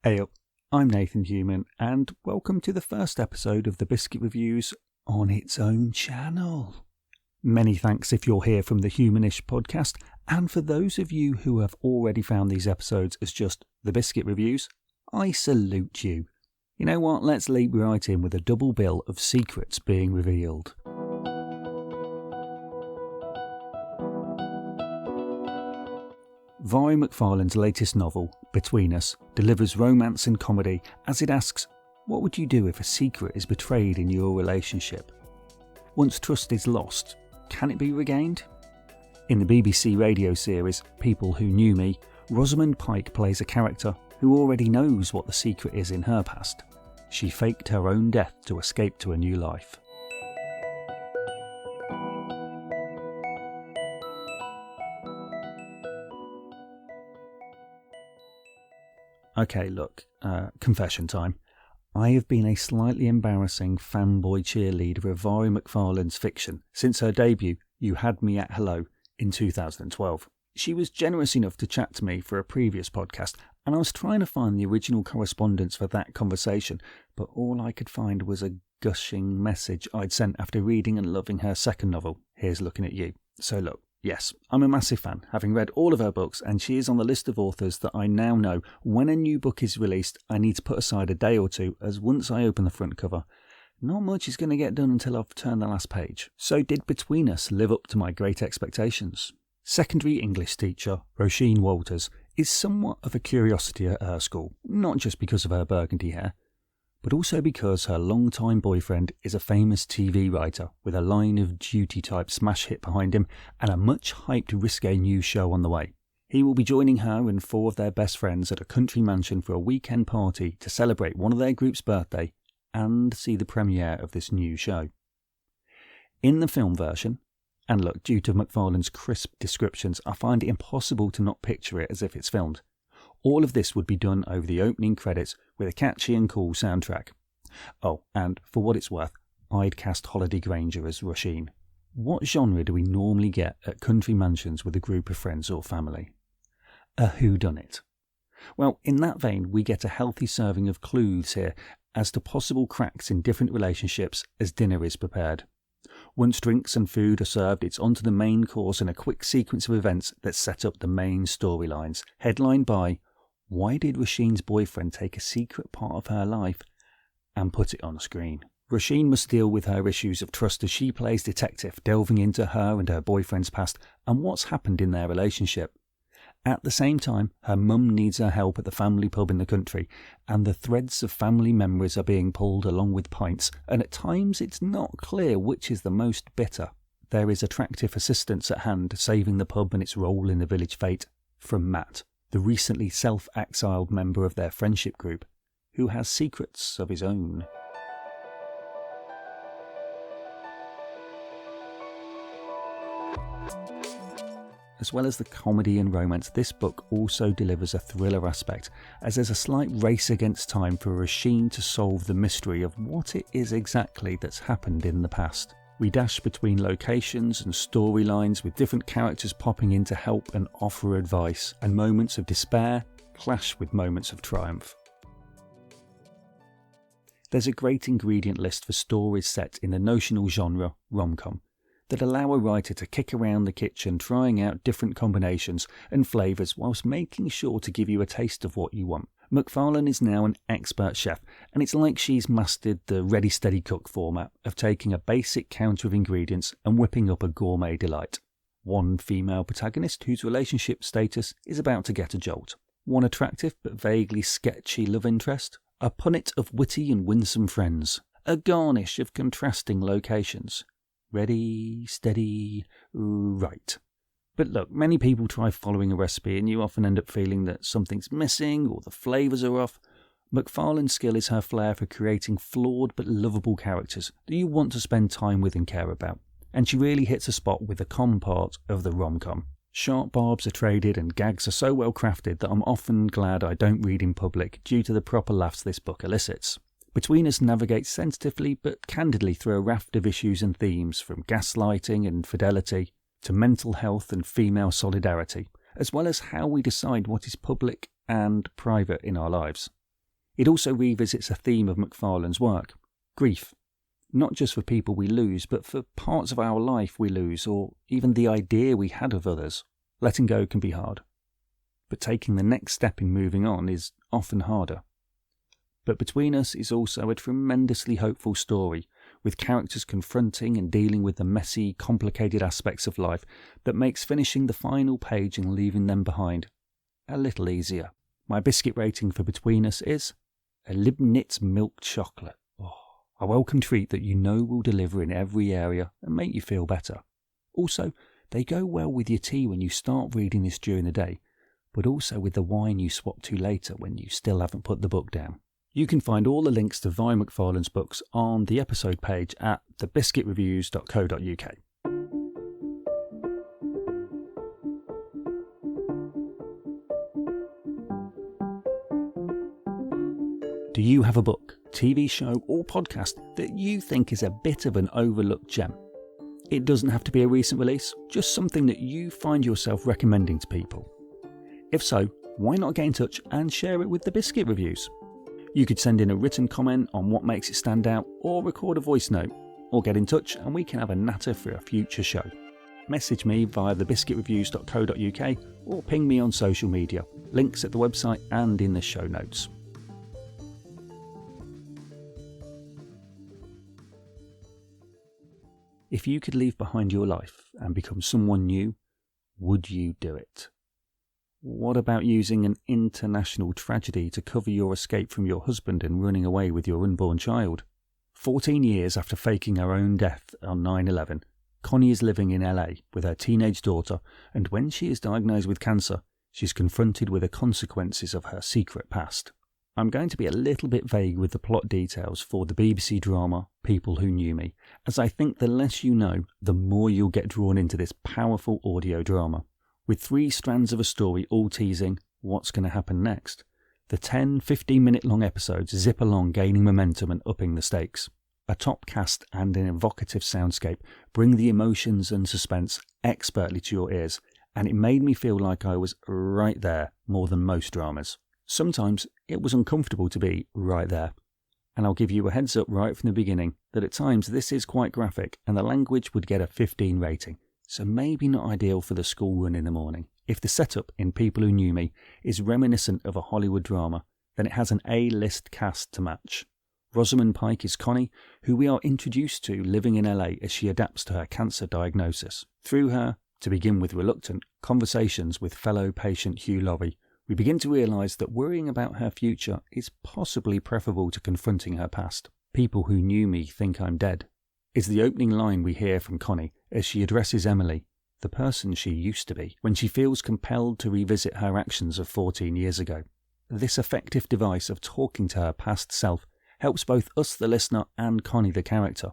Hey up, I'm Nathan Human, and welcome to the first episode of the Biscuit Reviews on its own channel. Many thanks if you're here from the Humanish podcast, and for those of you who have already found these episodes as just the Biscuit Reviews, I salute you. You know what, let's leap right in with a double bill of secrets being revealed. Vi McFarlane's latest novel, Between Us, delivers romance and comedy as it asks, what would you do if a secret is betrayed in your relationship? Once trust is lost, can it be regained? In the BBC radio series People Who Knew Me, Rosamund Pike plays a character who already knows what the secret is in her past. She faked her own death to escape to a new life. Okay, look, confession time. I have been a slightly embarrassing fanboy cheerleader of Vi McFarlane's fiction since her debut, You Had Me at Hello, in 2012. She was generous enough to chat to me for a previous podcast, and I was trying to find the original correspondence for that conversation, but all I could find was a gushing message I'd sent after reading and loving her second novel, Here's Looking at You. So look, yes, I'm a massive fan, having read all of her books, and she is on the list of authors that I now know when a new book is released, I need to put aside a day or two, as once I open the front cover, not much is going to get done until I've turned the last page. So did Between Us live up to my great expectations? Secondary English teacher Roisin Walters is somewhat of a curiosity at her school, not just because of her burgundy hair, but also because her longtime boyfriend is a famous TV writer with a Line of Duty type smash hit behind him and a much hyped risque new show on the way. He will be joining her and four of their best friends at a country mansion for a weekend party to celebrate one of their group's birthday and see the premiere of this new show. In the film version, and look, due to McFarlane's crisp descriptions, I find it impossible to not picture it as if it's filmed. All of this would be done over the opening credits with a catchy and cool soundtrack. Oh, and for what it's worth, I'd cast Holliday Grainger as Roisin. What genre do we normally get at country mansions with a group of friends or family? A whodunit. Well, in that vein, we get a healthy serving of clues here as to possible cracks in different relationships as dinner is prepared. Once drinks and food are served, it's on to the main course and a quick sequence of events that set up the main storylines, headlined by why did Roisin's boyfriend take a secret part of her life and put it on screen? Roisin must deal with her issues of trust as she plays detective, delving into her and her boyfriend's past and what's happened in their relationship. At the same time, her mum needs her help at the family pub in the country, and the threads of family memories are being pulled along with pints, and at times it's not clear which is the most bitter. There is attractive assistance at hand, saving the pub and its role in the village fate, from Matt, the recently self-exiled member of their friendship group, who has secrets of his own. As well as the comedy and romance, this book also delivers a thriller aspect, as there's a slight race against time for Roisin to solve the mystery of what it is exactly that's happened in the past. We dash between locations and storylines with different characters popping in to help and offer advice, and moments of despair clash with moments of triumph. There's a great ingredient list for stories set in the notional genre rom-com that allow a writer to kick around the kitchen trying out different combinations and flavours whilst making sure to give you a taste of what you want. McFarlane is now an expert chef, and it's like she's mastered the ready steady cook format of taking a basic counter of ingredients and whipping up a gourmet delight. One female protagonist whose relationship status is about to get a jolt. One attractive but vaguely sketchy love interest. A punnet of witty and winsome friends. A garnish of contrasting locations. Ready, steady, right. But look, many people try following a recipe and you often end up feeling that something's missing or the flavours are off. McFarlane's skill is her flair for creating flawed but lovable characters that you want to spend time with and care about. And she really hits a spot with the com part of the rom-com. Sharp barbs are traded and gags are so well crafted that I'm often glad I don't read in public due to the proper laughs this book elicits. Between Us navigates sensitively but candidly through a raft of issues and themes, from gaslighting and fidelity to mental health and female solidarity, as well as how we decide what is public and private in our lives. It also revisits a theme of McFarlane's work: grief. Not just for people we lose, but for parts of our life we lose, or even the idea we had of others. Letting go can be hard, but taking the next step in moving on is often harder. But Between Us is also a tremendously hopeful story, with characters confronting and dealing with the messy, complicated aspects of life that makes finishing the final page and leaving them behind a little easier. My biscuit rating for Between Us is a Libnitz milk chocolate. A welcome treat that you know will deliver in every area and make you feel better. Also, they go well with your tea when you start reading this during the day, but also with the wine you swap to later when you still haven't put the book down. You can find all the links to Vi McFarlane's books on the episode page at thebiscuitreviews.co.uk. Do you have a book, TV show or podcast that you think is a bit of an overlooked gem? It doesn't have to be a recent release, just something that you find yourself recommending to people. If so, why not get in touch and share it with the Biscuit Reviews? You could send in a written comment on what makes it stand out, or record a voice note, or get in touch and we can have a natter for a future show. Message me via thebiscuitreviews.co.uk or ping me on social media, links at the website and in the show notes. If you could leave behind your life and become someone new, would you do it? What about using an international tragedy to cover your escape from your husband and running away with your unborn child? 14 years after faking her own death on 9/11, Connie is living in LA with her teenage daughter, and when she is diagnosed with cancer, she's confronted with the consequences of her secret past. I'm going to be a little bit vague with the plot details for the BBC drama People Who Knew Me, as I think the less you know, the more you'll get drawn into this powerful audio drama. With 3 strands of a story all teasing what's going to happen next, the 10-15 minute long episodes zip along, gaining momentum and upping the stakes. A top cast and an evocative soundscape bring the emotions and suspense expertly to your ears, and it made me feel like I was right there more than most dramas. Sometimes it was uncomfortable to be right there, and I'll give you a heads up right from the beginning that at times this is quite graphic and the language would get a 15 rating, so maybe not ideal for the school run in the morning. If the setup in People Who Knew Me is reminiscent of a Hollywood drama, then it has an A-list cast to match. Rosamund Pike is Connie, who we are introduced to living in LA as she adapts to her cancer diagnosis. Through her, to begin with reluctant, conversations with fellow patient Hugh Laurie, we begin to realise that worrying about her future is possibly preferable to confronting her past. People who knew me think I'm dead is the opening line we hear from Connie as she addresses Emily, the person she used to be, when she feels compelled to revisit her actions of 14 years ago. This effective device of talking to her past self helps both us the listener and Connie the character.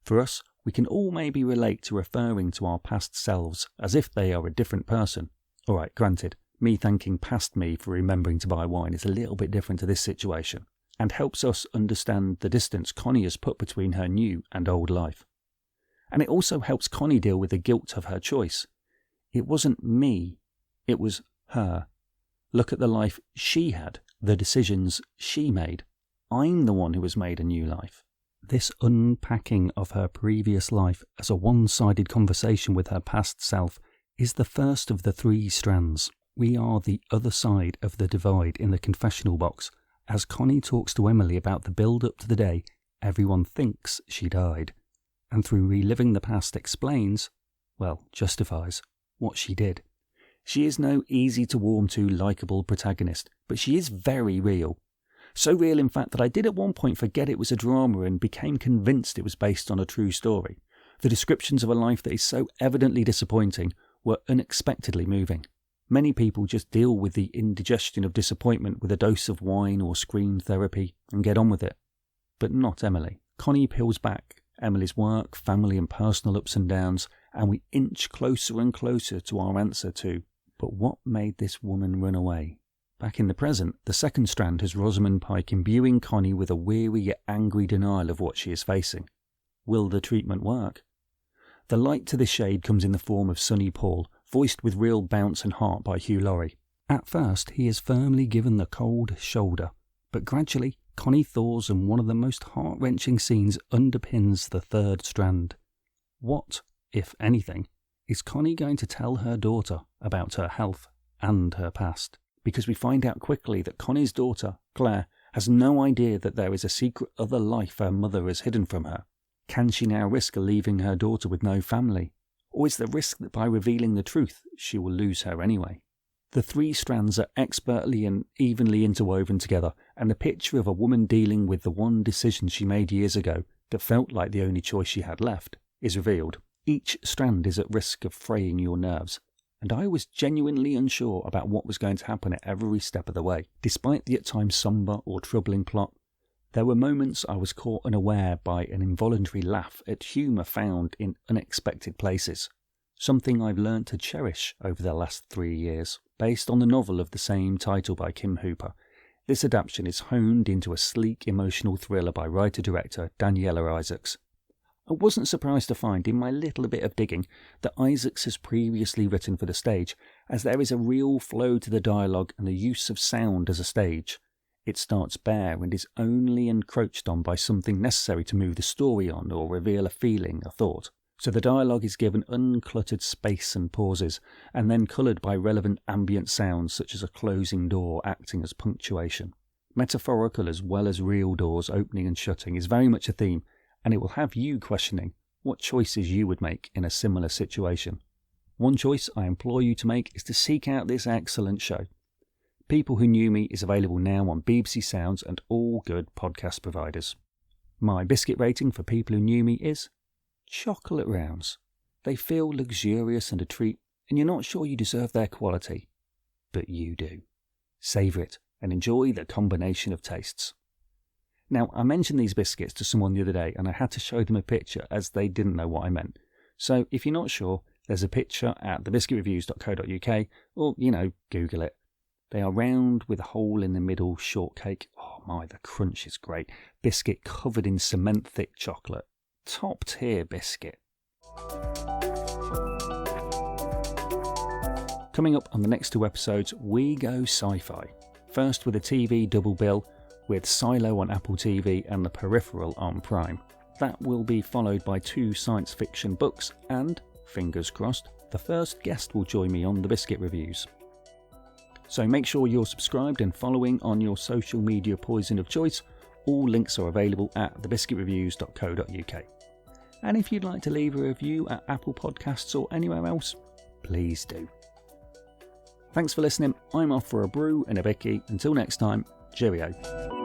For us, we can all maybe relate to referring to our past selves as if they are a different person. Alright, granted, me thanking past me for remembering to buy wine is a little bit different to this situation, and helps us understand the distance Connie has put between her new and old life. And it also helps Connie deal with the guilt of her choice. It wasn't me, it was her. Look at the life she had, the decisions she made. I'm the one who has made a new life. This unpacking of her previous life as a one-sided conversation with her past self is the first of the 3 strands. We are the other side of the divide in the confessional box, as Connie talks to Emily about the build-up to the day everyone thinks she died, and through reliving the past explains, well, justifies, what she did. She is no easy-to-warm-to, likeable protagonist, but she is very real. So real, in fact, that I did at one point forget it was a drama and became convinced it was based on a true story. The descriptions of a life that is so evidently disappointing were unexpectedly moving. Many people just deal with the indigestion of disappointment with a dose of wine or screen therapy and get on with it. But not Emily. Connie peels back Emily's work, family and personal ups and downs, and we inch closer and closer to our answer to, but what made this woman run away? Back in the present, the second strand has Rosamund Pike imbuing Connie with a weary yet angry denial of what she is facing. Will the treatment work? The light to this shade comes in the form of Sonny Paul, voiced with real bounce and heart by Hugh Laurie. At first, he is firmly given the cold shoulder, But gradually, Connie thaws and one of the most heart-wrenching scenes underpins the third strand. What, if anything, is Connie going to tell her daughter about her health and her past? Because we find out quickly that Connie's daughter, Claire, has no idea that there is a secret other life her mother has hidden from her. Can she now risk leaving her daughter with no family? Or is the risk that by revealing the truth, she will lose her anyway? The three strands are expertly and evenly interwoven together, and the picture of a woman dealing with the one decision she made years ago that felt like the only choice she had left is revealed. Each strand is at risk of fraying your nerves, and I was genuinely unsure about what was going to happen at every step of the way. Despite the at times sombre or troubling plot, there were moments I was caught unaware by an involuntary laugh at humour found in unexpected places, something I've learnt to cherish over the last 3 years. Based on the novel of the same title by Kim Hooper, this adaptation is honed into a sleek emotional thriller by writer-director Daniela Isaacs. I wasn't surprised to find in my little bit of digging that Isaacs has previously written for the stage, as there is a real flow to the dialogue and the use of sound as a stage. It starts bare and is only encroached on by something necessary to move the story on or reveal a feeling, a thought. So the dialogue is given uncluttered space and pauses, and then coloured by relevant ambient sounds such as a closing door acting as punctuation. Metaphorical as well as real doors opening and shutting is very much a theme, and it will have you questioning what choices you would make in a similar situation. One choice I implore you to make is to seek out this excellent show. People Who Knew Me is available now on BBC Sounds and all good podcast providers. My biscuit rating for People Who Knew Me is chocolate rounds. They feel luxurious and a treat, and you're not sure you deserve their quality. But you do. Savour it and enjoy the combination of tastes. Now, I mentioned these biscuits to someone the other day and I had to show them a picture as they didn't know what I meant. So if you're not sure, there's a picture at thebiscuitreviews.co.uk or, Google it. They are round with a hole in the middle shortcake. Oh my, the crunch is great. Biscuit covered in cement-thick chocolate. Top tier biscuit. Coming up on the next 2 episodes, we go sci-fi. First with a TV double bill, with Silo on Apple TV and The Peripheral on Prime. That will be followed by 2 science fiction books and, fingers crossed, the first guest will join me on the Biscuit Reviews. So make sure you're subscribed and following on your social media poison of choice. All links are available at thebiscuitreviews.co.uk. And if you'd like to leave a review at Apple Podcasts or anywhere else, please do. Thanks for listening. I'm off for a brew and a bicky. Until next time, cheerio.